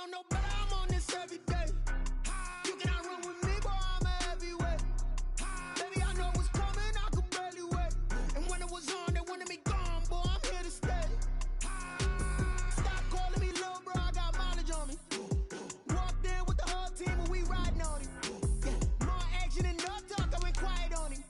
know no better, I'm on this every day. You cannot run with me, boy, I'm a heavyweight. Baby, I know what's coming, I could barely wait. And when it was on, they wanted me gone, boy, I'm here to stay. Stop calling me little bro, I got mileage on me. Walked in with the whole team and we riding on him. Yeah, more action and no talk, I went quiet on him.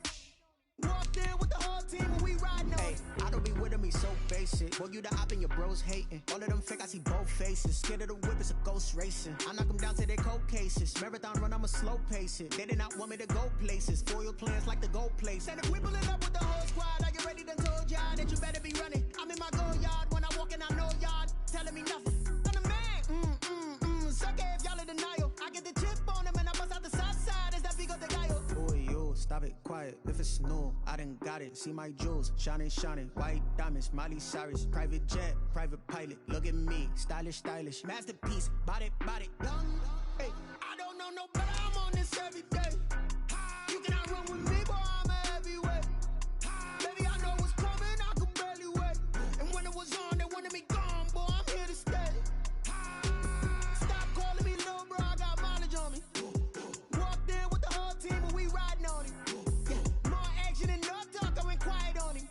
Walked in with the whole team and we riding on him. I don't be with me so basic. Boy, you the op and your bros hating. All of them fake, I see both faces. Scared of the whip, it's a ghost racing. I knock them down to their cold cases. Marathon run, I'ma slow pace it. They did not want me to go places. Foil plans like the go place. And if we pulling up with the whole squad, are you ready? Done told y'all that you better be running. I'm in my go yard. When I walk in, I know y'all telling me nothing. I'm the man. Suck it if y'all in denial. I get the chip on him and I bust out the south side. Is that Vigo the guy? Boy, you stop it, quiet. If it's new, I done got it. See my jewels, shining, shining. White diamonds, Miley Cyrus. Private jet, private pilot. Look at me, stylish, stylish. Masterpiece, body, young. Hey, I don't know no better, I'm on this every day. You cannot run with me, boy, I'm a heavyweight. Baby, I know what's coming, I could barely wait. And when it was on, they wanted me gone, boy, I'm here to stay. Stop calling me little bro, I got mileage on me. Walked in with the whole team and we riding on him. Yeah, more action and no talk, I went quiet on him.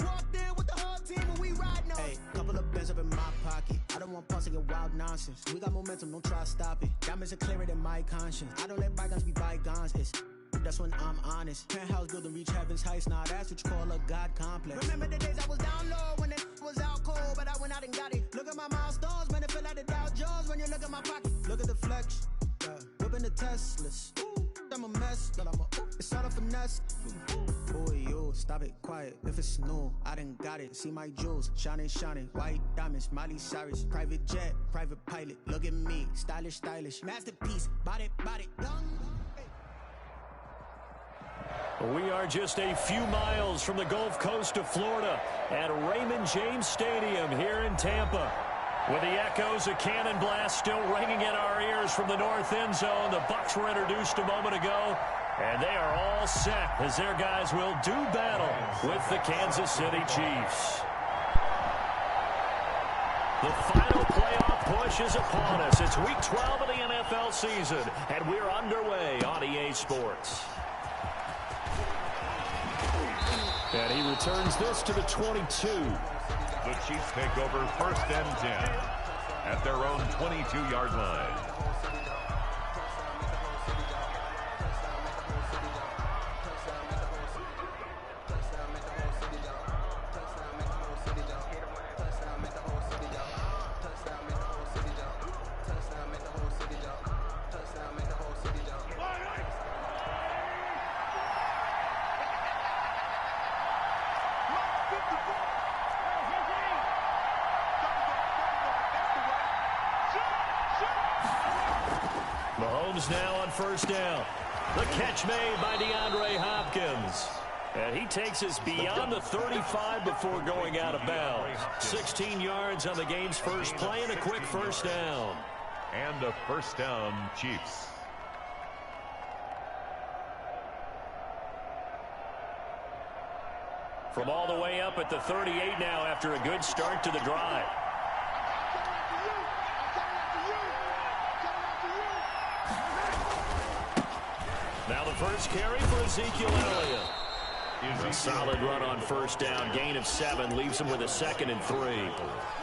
Walked in with the whole team and we riding on him. Hey, couple of bands up in my pocket. I don't want pulse and wild nonsense. We got momentum, don't try to stop it. Diamonds are clearer than my conscience. I don't let bygones be bygones. That's when I'm honest. Penthouse building reach heaven's heights. Nah, that's what you call a God complex. Remember the days I was down low when it was out cold, but I went out and got it. Look at my milestones, man, it feel like the Dow Jones when you look at my pocket. Look at the flex, whipping the Teslas. I'm a mess, but it's all a finesse. Boy, you stop it, quiet. If it's new, I done got it. See my jewels, shining, shining. White diamonds, Miley Cyrus. Private jet, private pilot. Look at me, stylish, stylish. Masterpiece, body, young. We are just a few miles from the Gulf Coast of Florida at Raymond James Stadium here in Tampa. With the echoes of cannon blast still ringing in our ears from the north end zone, the Bucs were introduced a moment ago, and they are all set as their guys will do battle with the Kansas City Chiefs. The final playoff push is upon us. It's Week 12 of the NFL season, and we're underway on EA Sports. And he returns this to the 22. The Chiefs take over 1st and 10 at their own 22-yard line. Mahomes now on 1st down. The catch made by DeAndre Hopkins. And he takes us beyond the 35 before going out of bounds. 16 yards on the game's first play and a quick 1st down. And a 1st down, Chiefs. From all the way up at the 38 now after a good start to the drive. Now the first carry for Ezekiel Elliott. A solid run on 1st down. Gain of 7 leaves him with a 2nd and 3.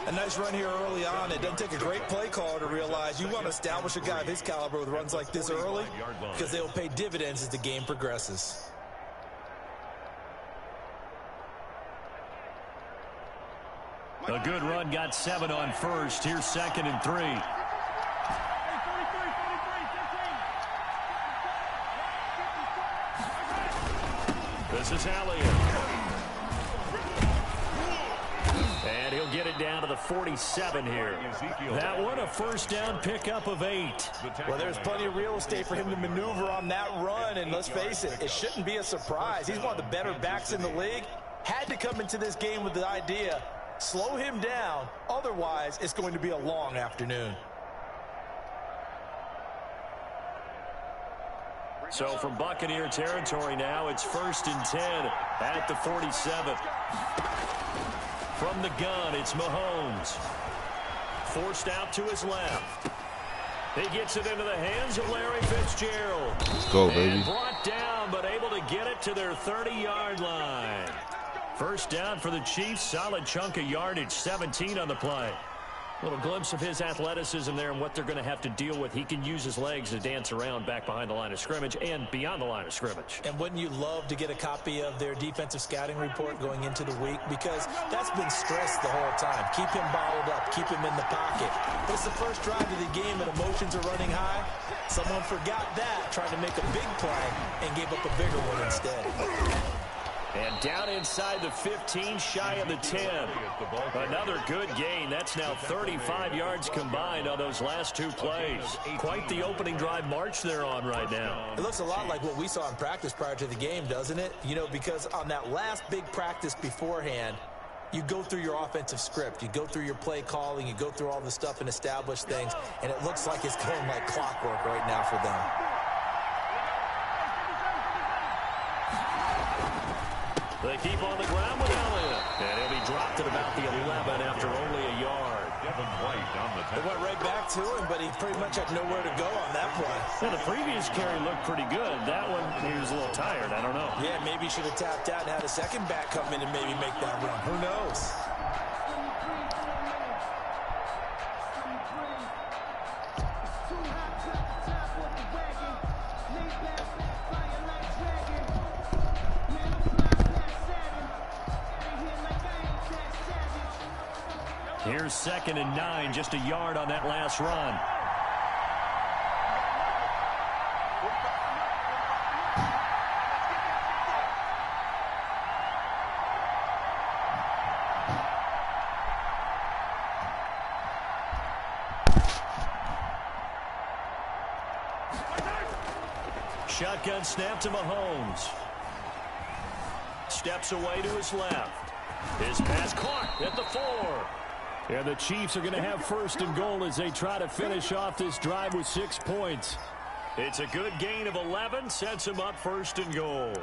A nice run here early on. It doesn't take a great play caller to realize you want to establish a guy of his caliber with runs like this early because they'll pay dividends as the game progresses. A good run, got 7 on 1st. Here's 2nd and 3. This is Elliott. And he'll get it down to the 47 here. That one a 1st down pickup of 8. Well, there's plenty of real estate for him to maneuver on that run. And let's face it, it shouldn't be a surprise. He's one of the better backs in the league. Had to come into this game with the idea, slow him down. Otherwise, it's going to be a long afternoon. So from Buccaneer territory now, it's 1st and 10 at the 47. From the gun, it's Mahomes. forced out to his left. He gets it into the hands of Larry Fitzgerald. Let's go, baby. And brought down, but able to get it to their 30-yard line. First down for the Chiefs. Solid chunk of yardage, 17 on the play. Little glimpse of his athleticism there and what they're going to have to deal with. He can use his legs to dance around back behind the line of scrimmage and beyond the line of scrimmage. And wouldn't you love to get a copy of their defensive scouting report going into the week? Because that's been stressed the whole time. Keep him bottled up. Keep him in the pocket. But it's the first drive of the game and emotions are running high. Someone forgot that, trying to make a big play, and gave up a bigger one instead. And down inside the 15, shy of the 10. Another good gain. That's now 35 yards combined on those last two plays. Quite the opening drive march they're on right now. It looks a lot like what we saw in practice prior to the game, doesn't it? You know, because on that last big practice beforehand, you go through your offensive script. You go through your play calling. You go through all the stuff and establish things. And it looks like it's going like clockwork right now for them. They keep on the ground with Elliott. And he'll be dropped at about the 11 after only a yard. They went right back to him, but he pretty much had nowhere to go on that play. Yeah, the previous carry looked pretty good. That one, he was a little tired. I don't know. Yeah, maybe he should have tapped out and had a second back come in and maybe make that run. Who knows? Here's 2nd and 9, just a yard on that last run. Shotgun snap to Mahomes. Steps away to his left. His pass caught at the 4. And the Chiefs are going to have 1st and goal as they try to finish off this drive with 6 points. It's a good gain of 11, sets them up 1st and goal.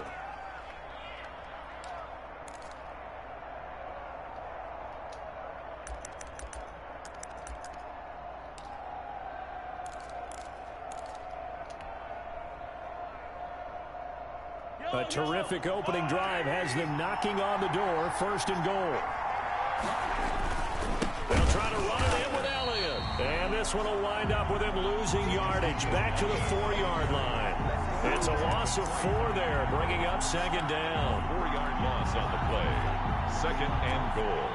A terrific opening drive has them knocking on the door, 1st and goal. They'll try to run it in with Elliott. And this one will wind up with him losing yardage back to the 4-yard line. It's a loss of 4 there, bringing up 2nd down. 4-yard loss on the play. 2nd and goal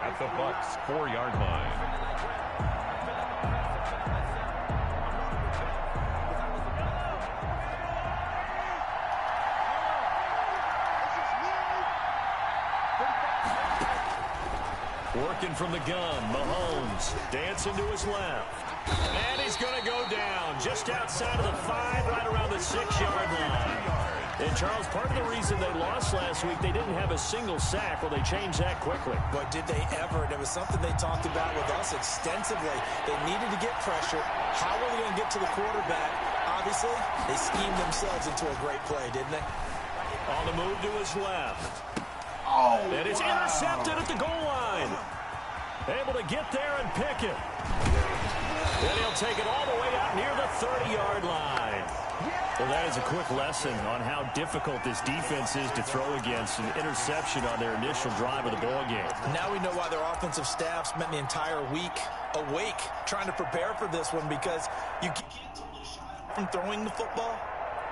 at the Bucs 4-yard line. Working from the gun, Mahomes dancing to his left. And he's going to go down just outside of the 5, right around the 6-yard line. And, Charles, part of the reason they lost last week, they didn't have a single sack. Well, they changed that quickly. But did they ever? And it was something they talked about with us extensively. They needed to get pressure. How were they going to get to the quarterback? Obviously, they schemed themselves into a great play, didn't they? On the move to his left. And it's intercepted at the goal line. Able to get there and pick it. And he'll take it all the way out near the 30-yard line. Well, that is a quick lesson on how difficult this defense is to throw against. An interception on their initial drive of the ball game. Now we know why their offensive staff spent the entire week awake trying to prepare for this one, because you keep from throwing the football.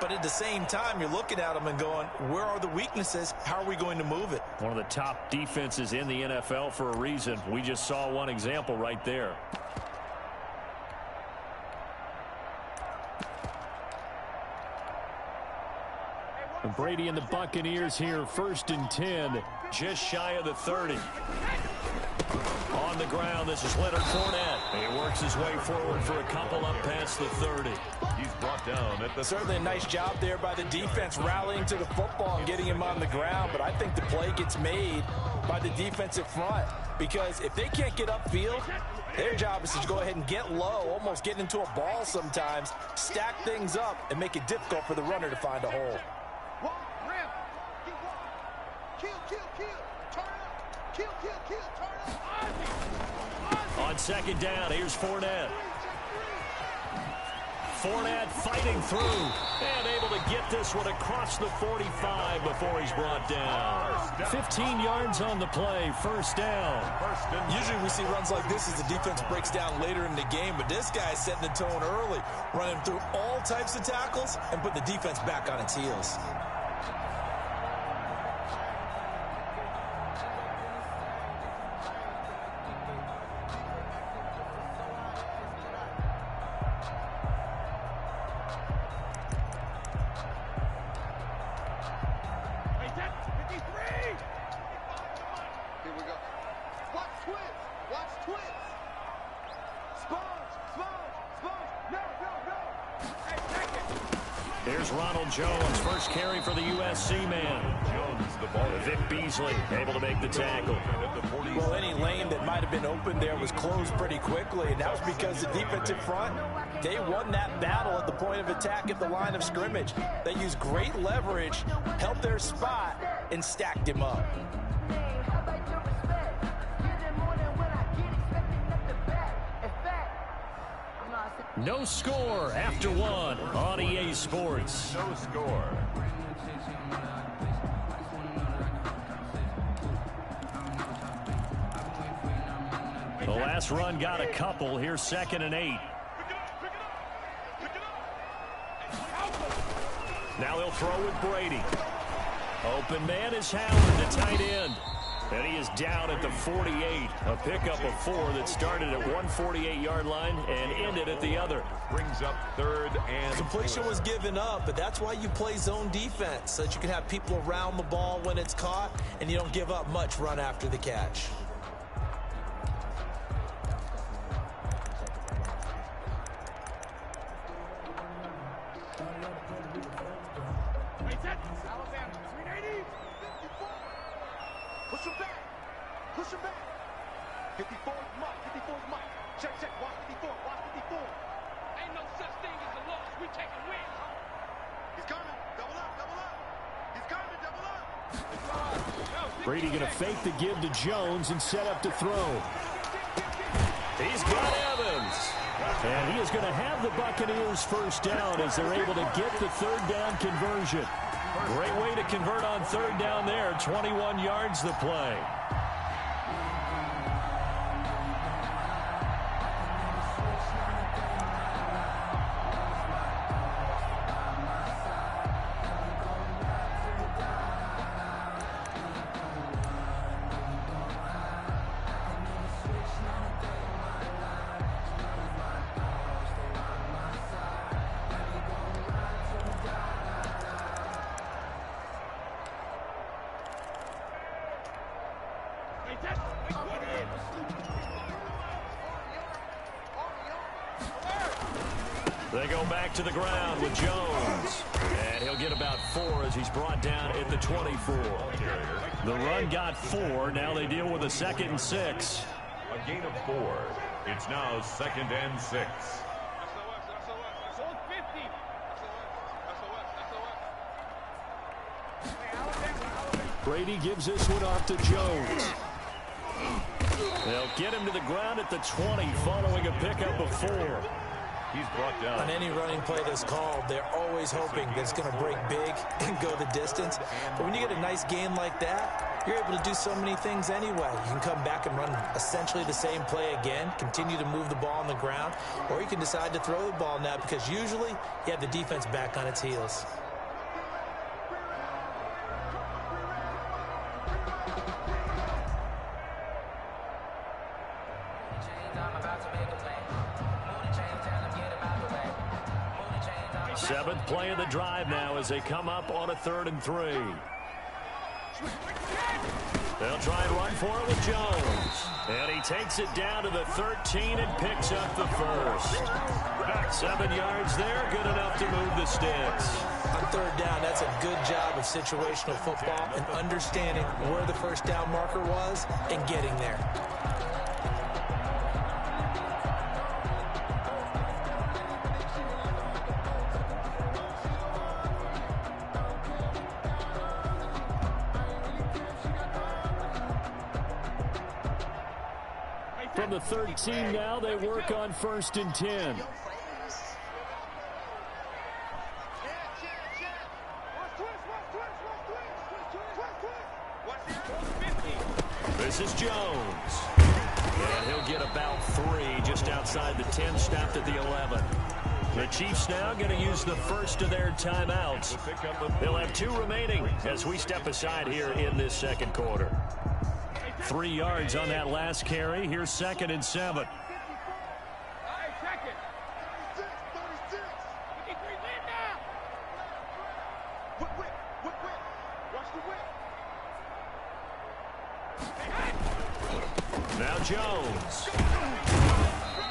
But at the same time, you're looking at them and going, where are the weaknesses? How are we going to move it? One of the top defenses in the NFL for a reason. We just saw one example right there. And Brady and the Buccaneers here, 1st and 10, just shy of the 30. On the ground, this is Leonard Fournette. He works his way forward for a couple up past the 30. He's brought down at the... Certainly a nice job there by the defense rallying to the football and getting him on the ground, but I think the play gets made by the defensive front, because if they can't get upfield, their job is to go ahead and get low, almost get into a ball sometimes, stack things up, and make it difficult for the runner to find a hole. On second down, here's Fournette. Fournette fighting through and able to get this one across the 45 before he's brought down. 15 yards on the play, first down. Usually we see runs like this as the defense breaks down later in the game, but this guy's setting the tone early, running through all types of tackles and putting the defense back on its heels. Jones, first carry for the USC man. Vic Beasley able to make the tackle. Well, any lane that might have been open there was closed pretty quickly, and that was because the defensive front, they won that battle at the point of attack at the line of scrimmage. They used great leverage, held their spot, and stacked him up. No score after one on EA Sports. No score. The last run got a couple. Here's 2nd and 8. Now he'll throw with Brady. Open man is Howard, the tight end. And he is down at the 48. A pickup of 4 that started at 148-yard line and ended at the other. Brings up 3rd and completion was given up, but that's why you play zone defense, so that you can have people around the ball when it's caught, and you don't give up much run after the catch. Push him back. Push him back. 54 is Mike. 54 is Mike. Check, check. Watch 54. Watch 54. Ain't no such thing as a loss. We taking wins. He's coming. Double up. Double up. He's coming. Double up. Brady going to fake the give to Jones and set up to throw. He's got Evans. And he is going to have the Buccaneers first down as they're able to get the 3rd down conversion. Great way to convert on 3rd down there. 21 yards the play. They go back to the ground with Jones. And he'll get about 4 as he's brought down at the 24. The run got 4. Now they deal with a 2nd and 6. A gain of 4. It's now 2nd and 6. Brady gives this one off to Jones. They'll get him to the ground at the 20 following a pickup of 4. He's brought down. On any running play that's called, they're always hoping that it's going to break big and go the distance. But when you get a nice gain like that, you're able to do so many things anyway. You can come back and run essentially the same play again, continue to move the ball on the ground, or you can decide to throw the ball now because usually you have the defense back on its heels. Seventh play of the drive now as they come up on a 3rd and 3. They'll try and run for it with Jones. And he takes it down to the 13 and picks up the first. 7 yards there, good enough to move the sticks. On 3rd down, that's a good job of situational football and understanding where the first down marker was and getting there. From the 13 now, they work on 1st and 10. This is Jones. And he'll get about 3 just outside the 10, stopped at the 11. The Chiefs now going to use the first of their timeouts. They'll have 2 remaining as we step aside here in this second quarter. 3 yards on that last carry. Here's 2nd and 7. Now Jones.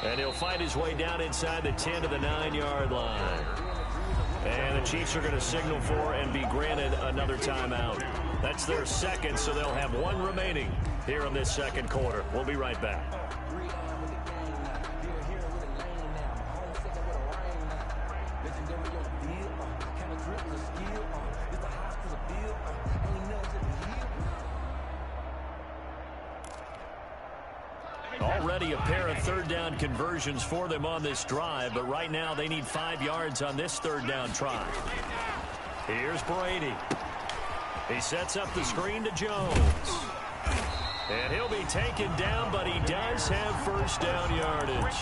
And he'll find his way down inside the 10 to the 9-yard line. And the Chiefs are going to signal for and be granted another timeout. That's their second, so they'll have 1 remaining here in this second quarter. We'll be right back. Already a pair of 3rd down conversions for them on this drive, but right now they need 5 yards on this 3rd down try. Here's Brady. He sets up the screen to Jones. And he'll be taken down, but he does have 1st down yardage.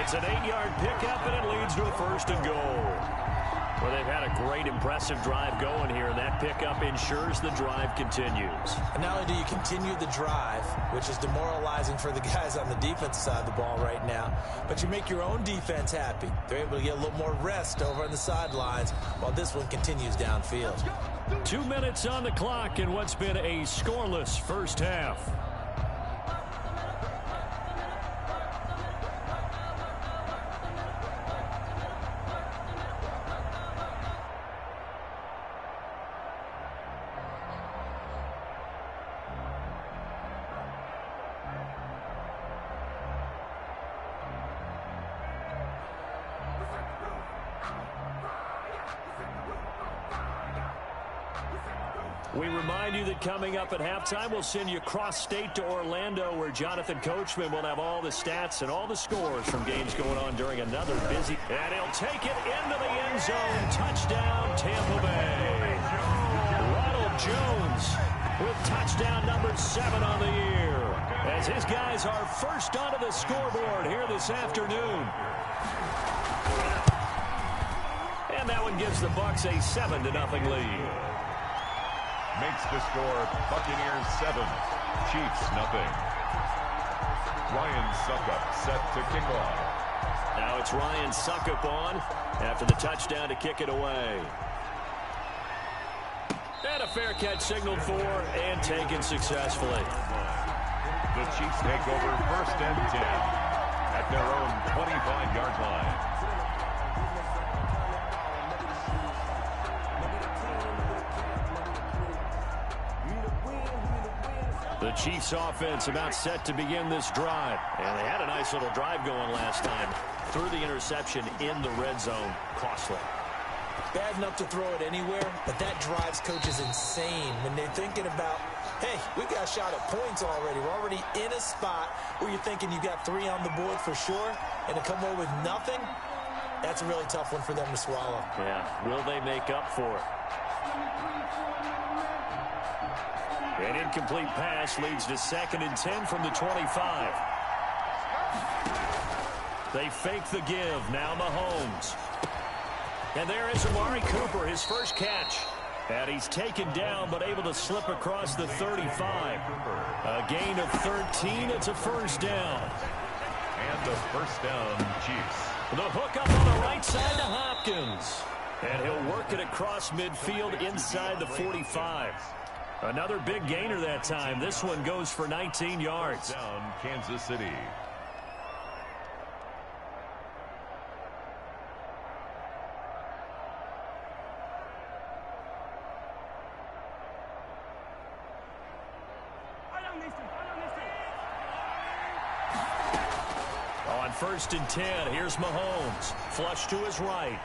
It's an 8-yard pickup, and it leads to a 1st and goal. Well, they've had a great, impressive drive going here, and that pickup ensures the drive continues. And not only do you continue the drive, which is demoralizing for the guys on the defense side of the ball right now, but you make your own defense happy. They're able to get a little more rest over on the sidelines while this one continues downfield. 2 minutes on the clock in what's been a scoreless first half. We remind you that coming up at halftime, we'll send you cross-state to Orlando, where Jonathan Coachman will have all the stats and all the scores from games going on during another busy. And he'll take it into the end zone. Touchdown, Tampa Bay. Ronald Jones with touchdown number 7 on the year, as his guys are first onto the scoreboard here this afternoon. And that one gives the Bucs a 7-0 lead. Makes the score Buccaneers 7, Chiefs 0. Ryan Suckup set to kick off. Now it's Ryan Suckup on after the touchdown to kick it away. And a fair catch signaled for and taken successfully. The Chiefs take over 1st and 10 at their own 25-yard line. The Chiefs offense about set to begin this drive. And they had a nice little drive going last time. Threw the interception in the red zone. Costly. Bad enough to throw it anywhere, but that drives coaches insane when they're thinking about, hey, we got a shot at points already. We're already in a spot where you're thinking you got 3 on the board for sure, and to come away with nothing, that's a really tough one for them to swallow. Yeah, will they make up for it? An incomplete pass leads to 2nd and 10 from the 25. They fake the give. Now Mahomes. And there is Amari Cooper, his first catch. And he's taken down, but able to slip across the 35. A gain of 13. It's a 1st down. And the 1st down, Chiefs. The hook up on the right side to Hopkins. And he'll work it across midfield inside the 45. Another big gainer that time. This one goes for 19 yards. Down Kansas City. On 1st and 10, here's Mahomes. Flush to his right.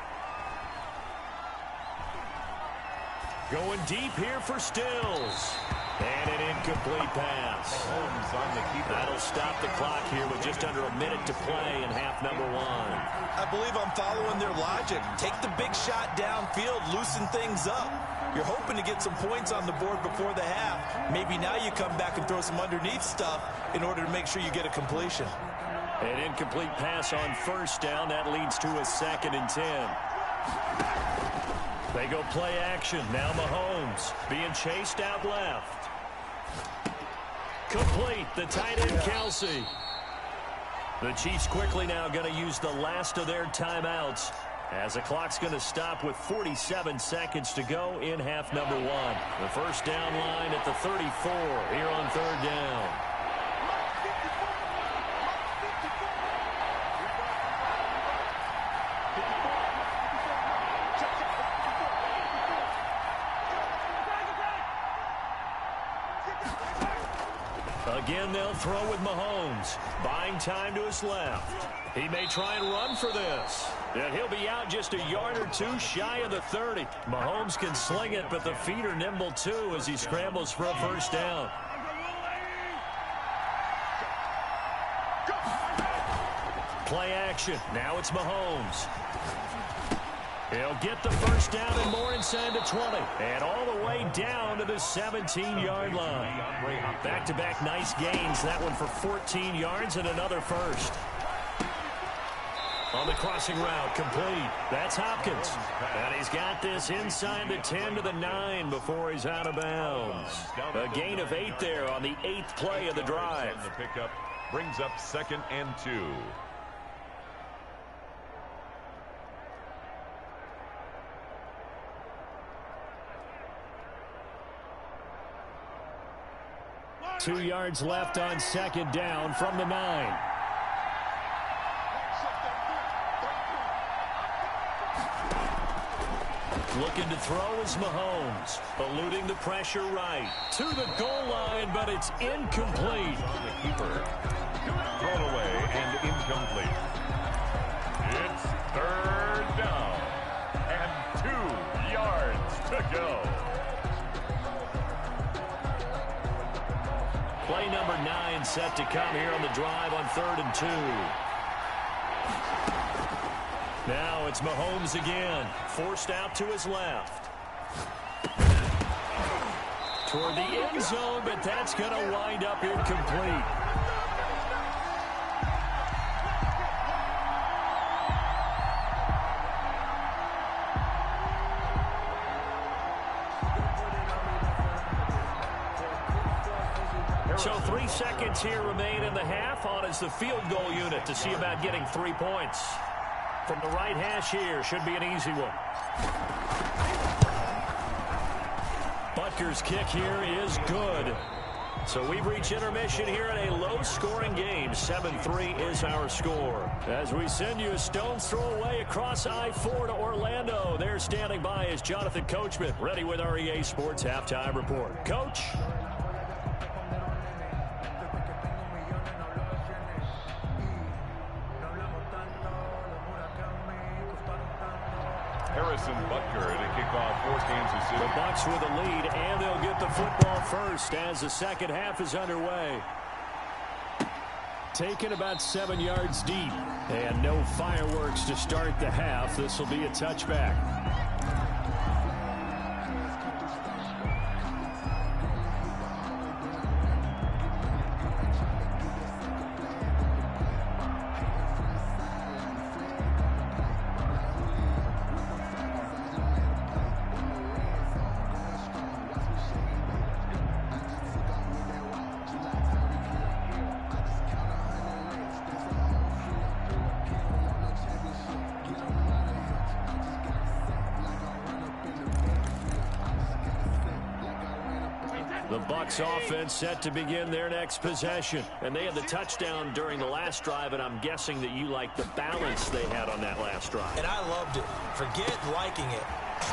Going deep here for Stills. And an incomplete pass. Mahomes on the That'll stop the clock here with just under a minute to play in half number one. I believe I'm following their logic. Take the big shot downfield, loosen things up. You're hoping to get some points on the board before the half. Maybe now you come back and throw some underneath stuff in order to make sure you get a completion. An incomplete pass on first down. That leads to a 2nd and 10. They go play action. Now Mahomes being chased out left. Complete. The tight end, Kelsey. The Chiefs quickly now going to use the last of their timeouts, as the clock's going to stop with 47 seconds to go in half number one. The first down line at the 34 here on 3rd down. Again, they'll throw with Mahomes. Buying time to his left. He may try and run for this. And he'll be out just a yard or two shy of the 30. Mahomes can sling it, but the feet are nimble too as he scrambles for a first down. Play action. Now it's Mahomes. He'll get the first down and more inside the 20. And all the way down to the 17-yard line. Back-to-back nice gains. That one for 14 yards and another first. On the crossing route, complete. That's Hopkins. And he's got this inside the 10 to the 9 before he's out of bounds. A gain of 8 there on the 8th play of the drive. The pickup brings up 2nd and 2. Two yards left on 2nd down from the 9. Looking to throw is Mahomes. Eluding the pressure right. To the goal line, but it's incomplete. On the keeper. Thrown away and incomplete. It's 3rd down. And 2 yards to go. Play number 9 set to come here on the drive on 3rd and 2. Now it's Mahomes again. Forced out to his left. Toward the end zone, but that's going to wind up incomplete. So 3 seconds here remain in the half. On is the field goal unit to see about getting 3 points. From the right hash here, should be an easy one. Butker's kick here is good. So we've reached intermission here in a low-scoring game. 7-3 is our score. As we send you a stone's throw away across I-4 to Orlando. There standing by is Jonathan Coachman, ready with our EA Sports Halftime Report. Coach? Butker to kick off for Kansas City. The Bucs with a lead, and they'll get the football first as the second half is underway. Taken about 7 yards deep, and no fireworks to start the half. This will be a touchback. The Bucs offense set to begin their next possession. And they had the touchdown during the last drive, and I'm guessing that you like the balance they had on that last drive. And I loved it. Forget liking it.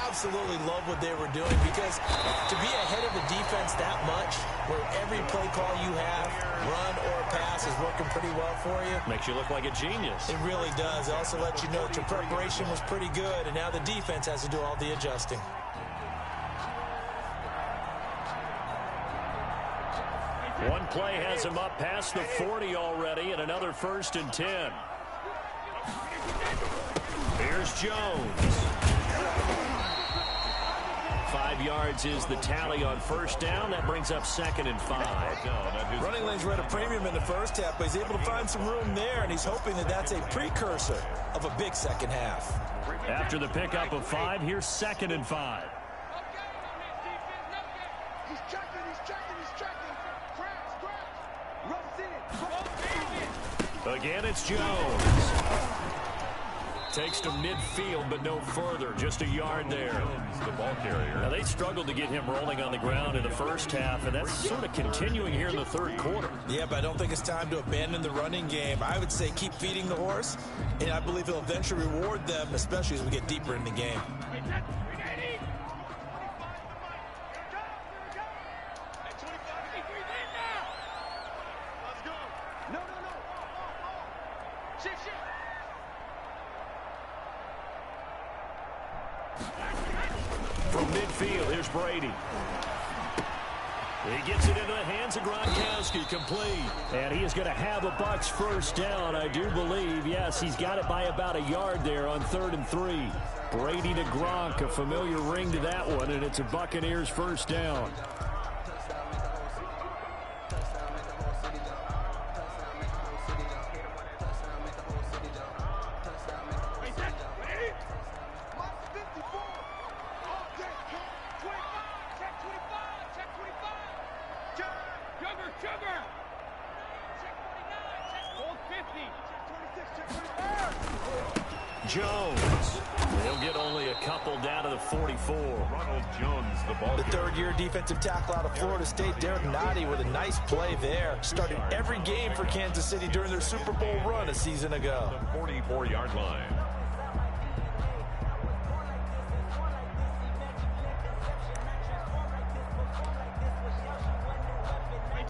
Absolutely love what they were doing, because to be ahead of the defense that much, where every play call you have, run or pass, is working pretty well for you. Makes you look like a genius. It really does. It also lets you know that your preparation was pretty good, and now the defense has to do all the adjusting. One play has him up past the 40 already, and another 1st and 10. Here's Jones. 5 yards is the tally on 1st down. That brings up 2nd and 5. Running lanes were at a premium in the first half, but he's able to find some room there, and he's hoping that that's a precursor of a big second half. After the pickup of 5, here's 2nd and 5. He's checking. Again, it's Jones. Takes to midfield, but no further. Just a yard there. The ball carrier. Now, they struggled to get him rolling on the ground in the first half, and that's sort of continuing here in the 3rd quarter. Yeah, but I don't think it's time to abandon the running game. I would say keep feeding the horse, and I believe he'll eventually reward them, especially as we get deeper in the game. From midfield, here's Brady. He gets it into the hands of Gronkowski, complete. And he is going to have a Bucs 1st down, I do believe. Yes, he's got it by about a yard there on 3rd and 3. Brady to Gronk, a familiar ring to that one, and it's a Buccaneers 1st down. Jones. He'll get only a couple down to the 44. Ronald Jones, the ball. The 3rd-year defensive tackle out of Florida State, Derek Nottie, with a nice play there. Started every game for Kansas City during their Super Bowl run a season ago. The 44-yard line.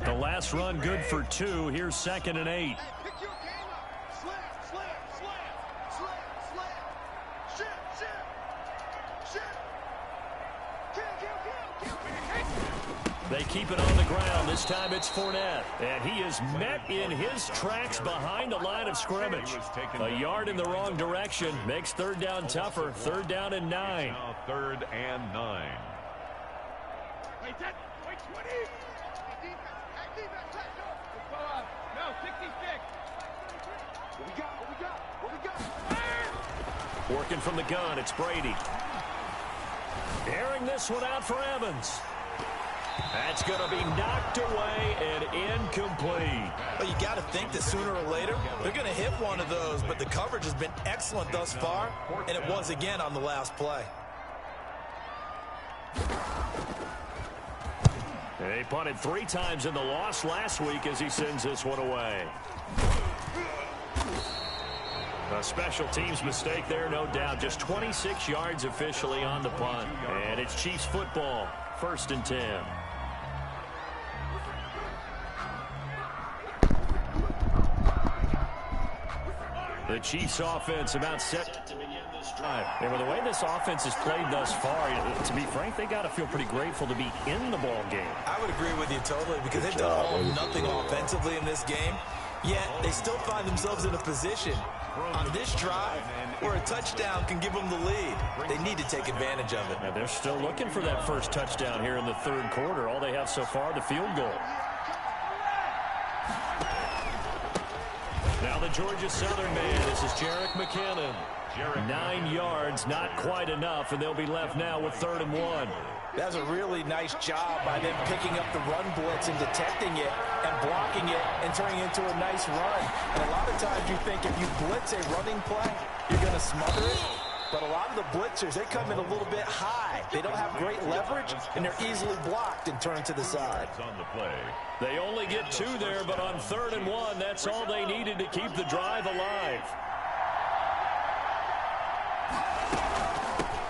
The last run good for 2. Here's 2nd and 8. They keep it on the ground. This time it's Fournette. And he is met in his tracks behind the line of scrimmage. A yard in the wrong direction makes 3rd down tougher. 3rd down and 9. Now 3rd and 9. Working from the gun, it's Brady. Airing this one out for Evans. That's going to be knocked away and incomplete. Well, you got to think that sooner or later they're going to hit one of those, but the coverage has been excellent thus far, and it was again on the last play. They punted 3 times in the loss last week as he sends this one away. A special teams mistake there, no doubt. Just 26 yards officially on the punt. And it's Chiefs football, 1st and 10. The Chiefs offense about set to begin this drive. And with the way this offense has played thus far, to be frank, they got to feel pretty grateful to be in the ball game. I would agree with you totally, because they've done all nothing offensively in this game. Yet they still find themselves in a position on this drive where a touchdown can give them the lead. They need to take advantage of it. And they're still looking for that first touchdown here in the 3rd quarter. All they have so far, the field goal. Now the Georgia Southern man. This is Jerick McKinnon. 9 yards, not quite enough, and they'll be left now with 3rd and 1. That's a really nice job by them picking up the run blitz and detecting it and blocking it and turning it into a nice run. And a lot of times you think if you blitz a running play, you're going to smother it. But a lot of the blitzers, they come in a little bit high. They don't have great leverage, and they're easily blocked and turned to the side. On the play. They only get 2 there, but on 3rd and 1, that's all they needed to keep the drive alive.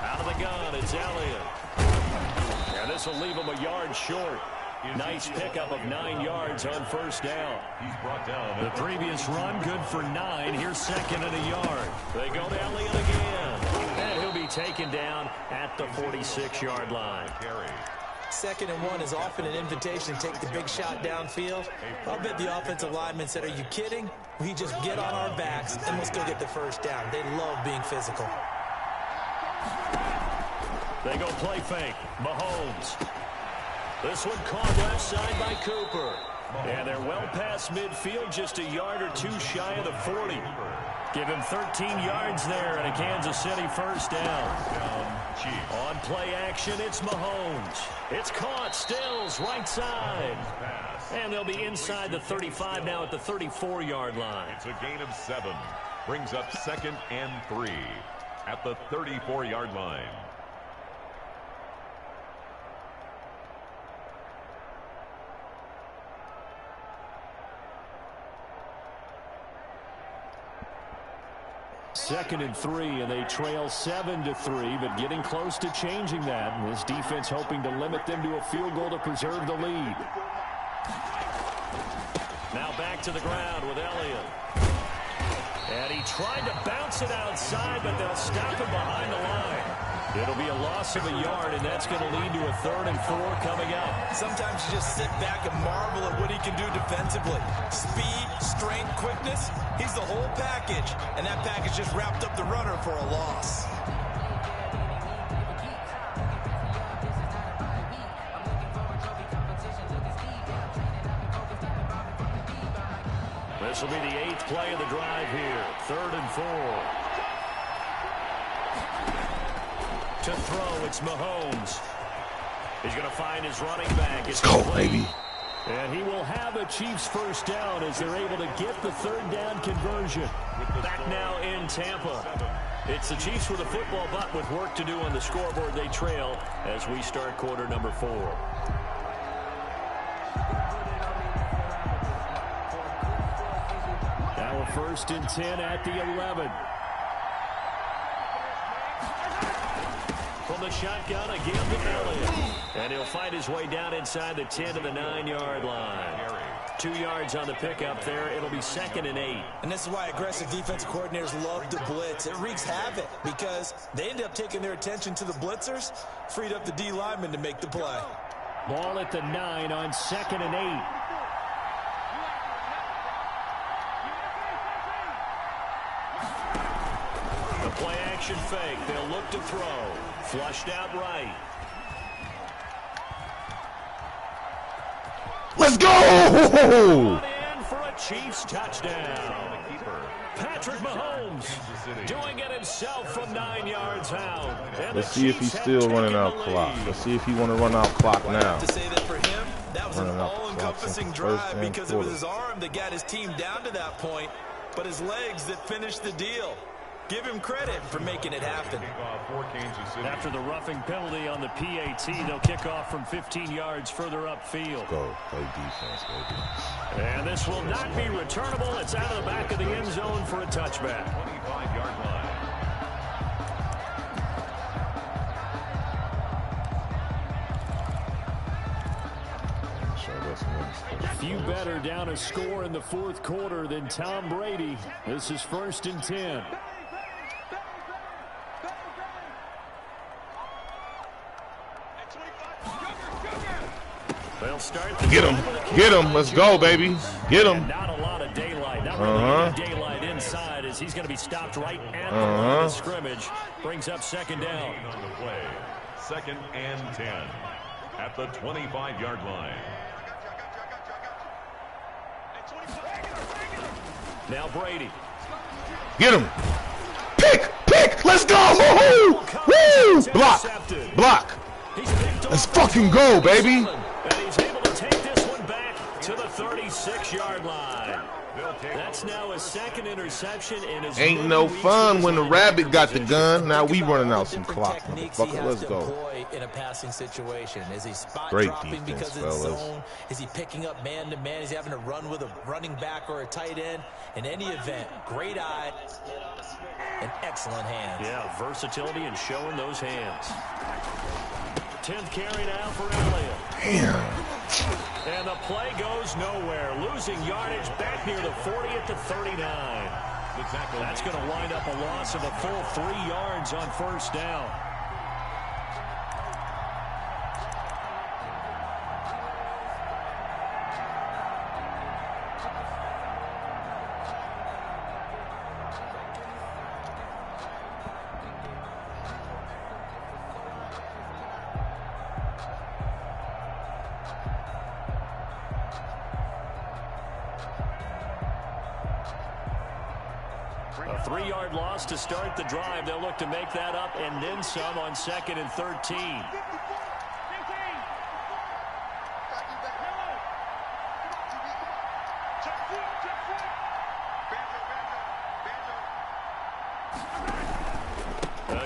Out of the gun, it's Elliott. And this will leave him a yard short. Nice pickup of 9 yards on 1st down. He's brought down. The previous run good for 9. Here's 2nd and a yard. They go to Elliott again. And he'll be taken down at the 46-yard line. 2nd and 1 is often an invitation to take the big shot downfield. I'll bet the offensive lineman said, are you kidding? We just get on our backs and let's go get the first down. They love being physical. They go play fake. Mahomes. This one caught left side by Cooper. And they're well past midfield, just a yard or two shy of the 40. Give him 13 yards there and a Kansas City first down. On play action, it's Mahomes. It's caught, Stills, right side. And they'll be inside the 35 now at the 34-yard line. It's a gain of 7. Brings up 2nd and 3 at the 34-yard line. Second and 3, and they trail 7-3, but getting close to changing that. And this defense hoping to limit them to a field goal to preserve the lead. Now back to the ground with Elliott. And he tried to bounce it outside, but they'll stop him behind the line. It'll be a loss of a yard, and that's going to lead to a 3rd and 4 coming up. Sometimes you just sit back and marvel at what he can do defensively. Speed, strength, quickness, he's the whole package. And that package just wrapped up the runner for a loss. This will be the 8th play of the drive here. 3rd and 4. To throw, it's Mahomes. He's going to find his running back. Let's go, baby. And he will have a Chiefs first down as they're able to get the 3rd down conversion. Back now in Tampa. It's the Chiefs with a football, but with work to do on the scoreboard. They trail as we start quarter number 4. Now a 1st and 10 at the 11. From the shotgun again to Elliott. And he'll find his way down inside the 10 to the 9-yard line. 2 yards on the pickup there. It'll be 2nd and 8. And this is why aggressive defensive coordinators love to blitz. It wreaks havoc because they end up taking their attention to the blitzers, freed up the D lineman to make the play. Ball at the 9 on 2nd and 8. The play action fake. They'll look to throw. Flushed out right. Let's go! In for a Chiefs touchdown. Patrick Mahomes doing it himself from 9 yards out. Let's see if he's still running out clock. Let's see if he want to run out clock now. I have to say that for him, that was an all-encompassing drive because it was his arm that got his team down to that point, but his legs that finished the deal. Give him credit for making it happen. After the roughing penalty on the PAT, they'll kick off from 15 yards further upfield. Go play defense, baby. And this will not be returnable. It's out of the back of the end zone for a touchback. 25-yard line. Few better down a score in the 4th quarter than Tom Brady. This is 1st and 10. They'll start the Get him. Get him. Let's go, baby. Get him. Not a lot of daylight. Not really any daylight inside as he's going to be stopped right at the line of scrimmage. Brings up 2nd down. On the play. 2nd and 10 at the 25-yard line. Now Brady. Get him. Pick. Let's go. Woo! Block. Let's fucking go, baby. And he's able to take this one back to the 36-yard line. That's now a 2nd interception. And ain't no fun when the rabbit got the gun. Now we running out some clock, motherfucker. Let's go. In a passing situation, is he spot Great dropping defense, because it's fellas. zone? Is he picking up man to man? Is he having to run with a running back or a tight end? In any event, great eye and excellent hands. Yeah, versatility and showing those hands. 10th carry now for Elliott. Damn. And the play goes nowhere. Losing yardage back near the 40 at the 39. That's going to wind up a loss of a full 3 yards on 1st down. 3-yard loss to start the drive. They'll look to make that up and then some on 2nd and 13.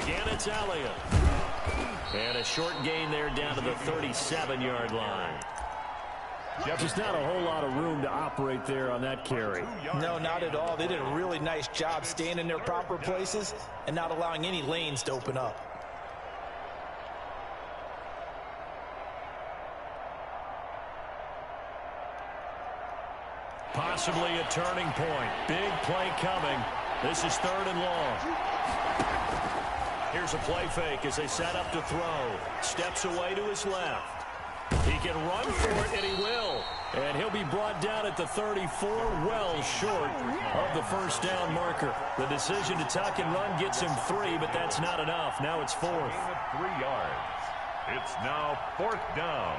Again, it's Elliott. And a short gain there down to the 37-yard line. Just not a whole lot of room to operate there on that carry. No, not at all. They did a really nice job staying in their proper places and not allowing any lanes to open up. Possibly a turning point. Big play coming. This is 3rd and long. Here's a play fake as they set up to throw. Steps away to his left. He can run for it, and he will. And he'll be brought down at the 34, well short of the first down marker. The decision to tuck and run gets him 3, but that's not enough. Now it's 4th. 3 yards. It's now 4th down.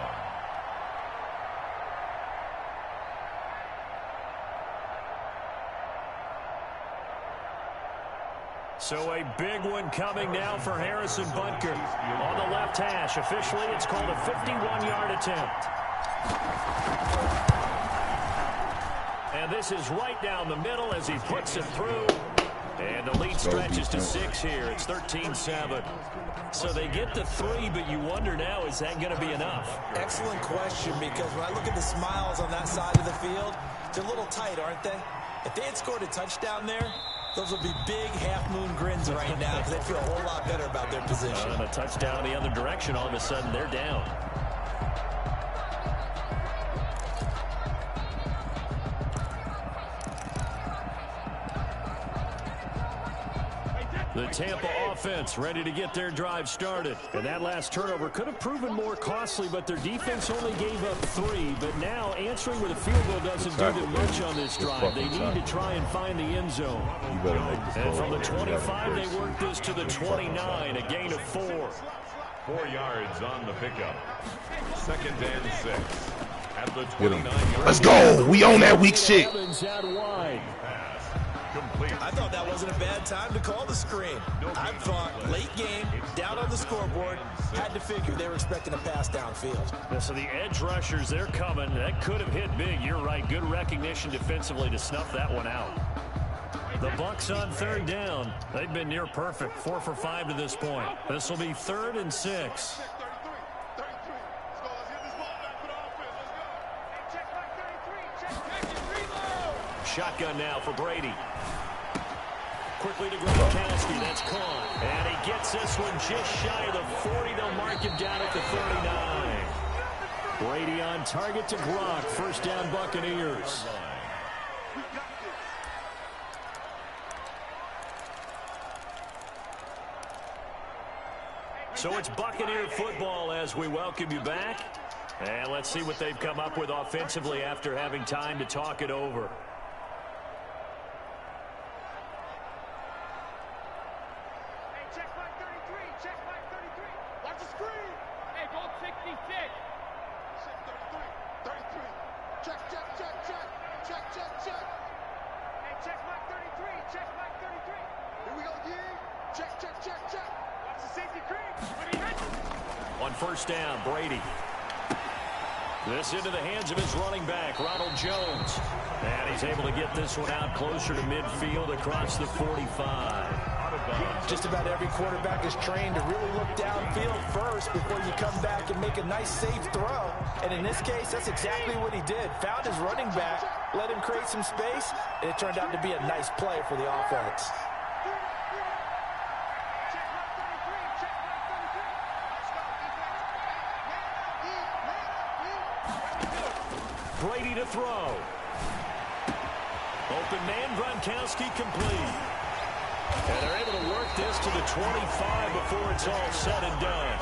So a big one coming now for Harrison Butker. On the left hash, officially it's called a 51-yard attempt. And this is right down the middle as he puts it through. And the lead stretches to 6 here. It's 13-7. So they get to 3, but you wonder now, is that going to be enough? Excellent question, because when I look at the smiles on that side of the field, they're a little tight, aren't they? If they had scored a touchdown there, those would be big half-moon grins right now because they'd feel a whole lot better about their position. And a touchdown the other direction, all of a sudden they're down. The Tampa offense ready to get their drive started. And that last turnover could have proven more costly, but their defense only gave up 3. But now answering with a field goal doesn't do them much on this drive. They need to try and find the end zone. And from the 25, they work this to the 29, a gain of 4. 4 yards on the pickup. 2nd and 6. At the 29-yard. Let's go. We own that weak shit. I thought that wasn't a bad time to call the screen. I thought late game, down on the scoreboard, had to figure they were expecting a pass downfield. Yeah, so the edge rushers, they're coming. That could have hit big. You're right. Good recognition defensively to snuff that one out. The Bucs on 3rd down. They've been near perfect. 4 for 5 to this point. This will be 3rd and 6. Shotgun now for Brady. Quickly to Gronkowski. That's caught. And he gets this one just shy of the 40. They'll mark him down at the 39. Brady on target to Gronk. First down, Buccaneers. So it's Buccaneer football as we welcome you back. And let's see what they've come up with offensively after having time to talk it over. On first down, Brady. This into the hands of his running back, Ronald Jones. And he's able to get this one out closer to midfield across the 45. Just about every quarterback is trained to really look downfield first before you come back and make a nice, safe throw. And in this case, that's exactly what he did. Found his running back, let him create some space, and it turned out to be a nice play for the offense. Brady to throw. Open man, Gronkowski complete. And they're able to work this to the 25 before it's all said and done.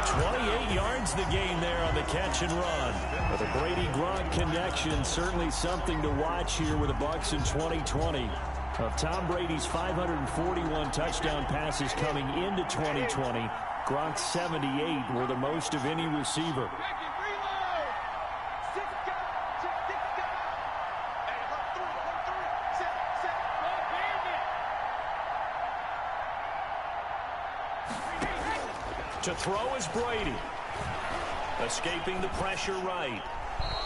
28 yards the gain there on the catch and run. But the Brady-Gronk connection, certainly something to watch here with the Bucs in 2020. Of Tom Brady's 541 touchdown passes coming into 2020, Gronk's 78 were the most of any receiver. To throw is Brady. Escaping the pressure right.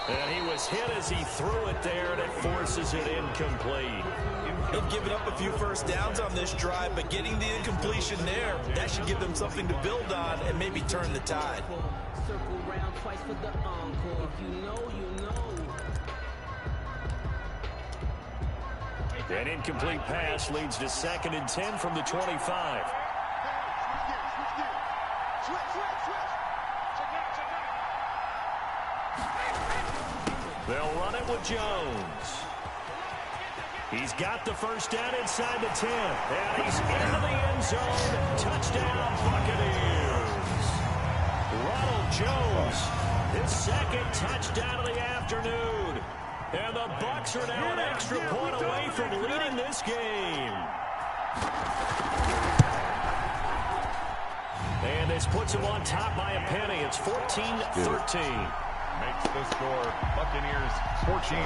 And he was hit as he threw it there, and it forces it incomplete. They've given up a few first downs on this drive, but getting the incompletion there, that should give them something to build on and maybe turn the tide. Circle round twice for the encore. If you know, you know. An incomplete pass leads to 2nd and 10 from the 25. They'll run it with Jones. He's got the first down inside the 10. And he's into the end zone. Touchdown, Buccaneers. Ronald Jones, his 2nd touchdown of the afternoon. And the Bucs are now an extra point away from leading this game. And this puts them on top by a penny. It's 14-13. Makes the score Buccaneers 14,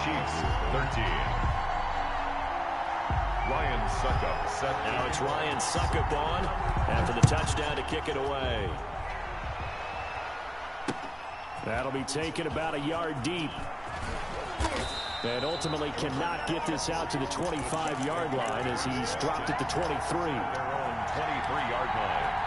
Chiefs 13. Ryan Suckup set. Now it's Ryan Suckup on after the touchdown to kick it away. That'll be taken about a yard deep. And ultimately cannot get this out to the 25-yard line as he's dropped at the 23. Their own 23-yard line.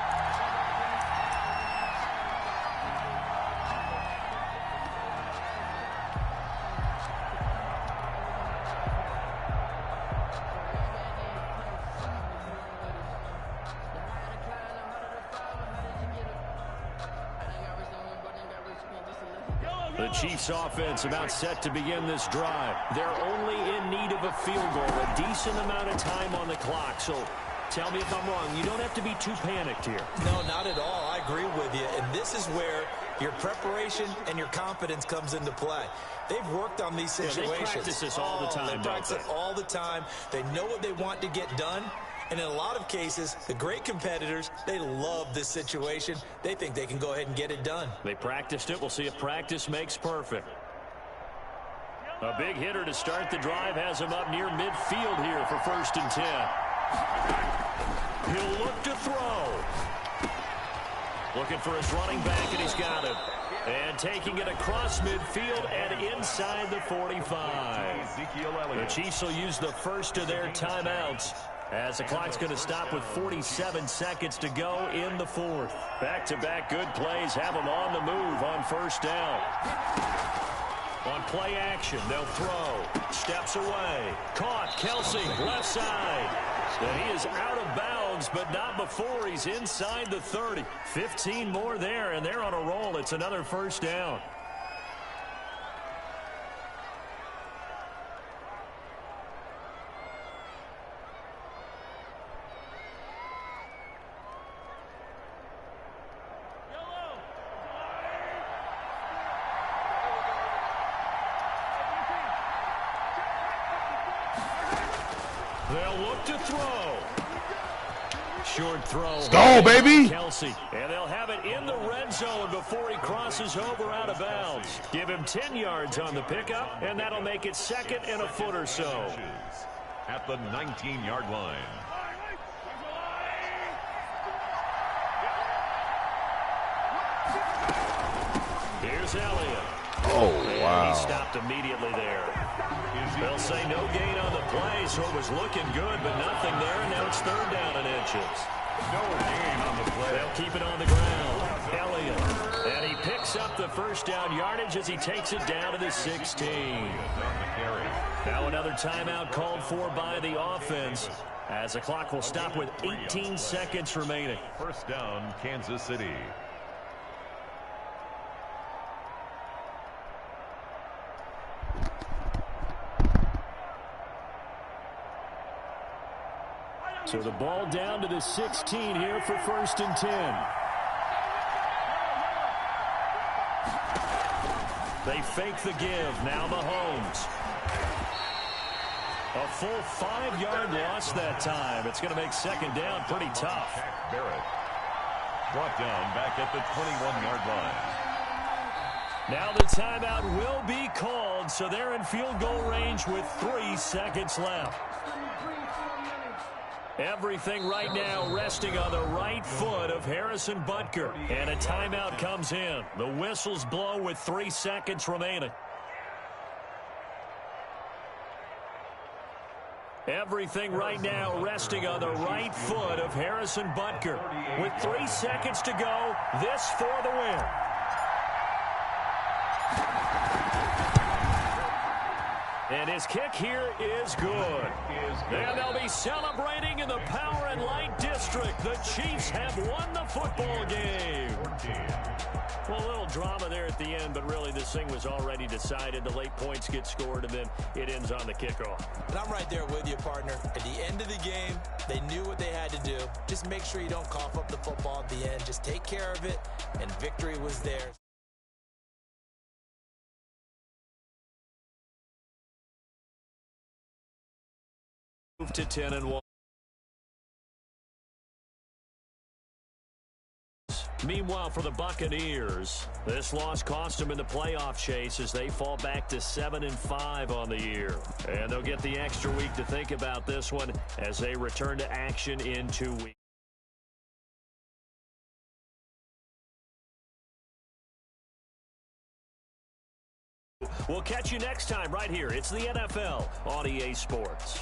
The Chiefs offense about set to begin this drive. They're only in need of a field goal, a decent amount of time on the clock. So tell me if I'm wrong. You don't have to be too panicked here. No, not at all. I agree with you. And this is where your preparation and your confidence comes into play. They've worked on these situations. They practice this all the time, They practice it all the time. They know what they want to get done. And in a lot of cases, the great competitors, they love this situation. They think they can go ahead and get it done. They practiced it. We'll see if practice makes perfect. A big hitter to start the drive has him up near midfield here for 1st and 10. He'll look to throw. Looking for his running back, and he's got it. And taking it across midfield and inside the 45. The Chiefs will use the first of their timeouts, as the clock's going to stop with 47 seconds to go in the 4th. Back-to-back good plays have them on the move on 1st down. On play action, they'll throw. Steps away. Caught. Kelsey, left side. And he is out of bounds, but not before he's inside the 30. 15 more there, and they're on a roll. It's another 1st down. They'll look to throw. Short throw. Let's go, baby. Kelsey. And they'll have it in the red zone before he crosses over out of bounds. Give him 10 yards on the pickup, and that'll make it 2nd and a foot or so. At the 19-yard line. Here's Elliott. Oh, wow. He stopped immediately there. They'll say no gain on the play, so it was looking good, but nothing there, and now it's 3rd down and inches. No gain on the play. They'll keep it on the ground. Elliott. And he picks up the 1st down yardage as he takes it down to the 16. Now another timeout called for by the offense, as the clock will stop with 18 seconds remaining. 1st down, Kansas City. So the ball down to the 16 here for 1st and 10. They fake the give. Now Mahomes. A full 5-yard loss that time. It's going to make 2nd down pretty tough. Barrett brought down back at the 21-yard line. Now the timeout will be called, so they're in field goal range with 3 seconds left. Everything right now resting on the right foot of Harrison Butker. And a timeout comes in. The whistles blow with 3 seconds remaining. Everything right now resting on the right foot of Harrison Butker. With 3 seconds to go, this for the win. And his kick here is good. And they'll be celebrating in the Power and Light District. The Chiefs have won the football game. Well, a little drama there at the end, but really this thing was already decided. The late points get scored, and then it ends on the kickoff. And I'm right there with you, partner. At the end of the game, they knew what they had to do. Just make sure you don't cough up the football at the end. Just take care of it, and victory was theirs. Move to 10-1. Meanwhile, for the Buccaneers, this loss cost them in the playoff chase as they fall back to 7-5 on the year. And they'll get the extra week to think about this one as they return to action in 2 weeks. We'll catch you next time right here. It's the NFL on EA Sports.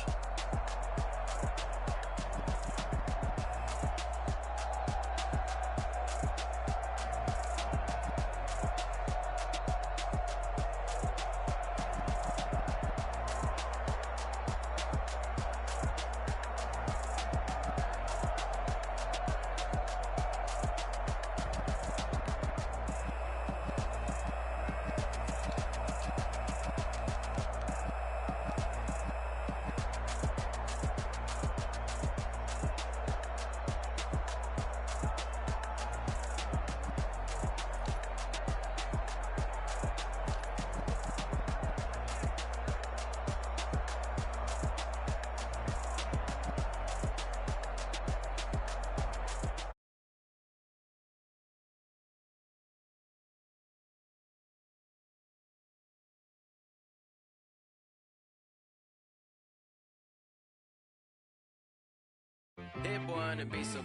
They wanna be so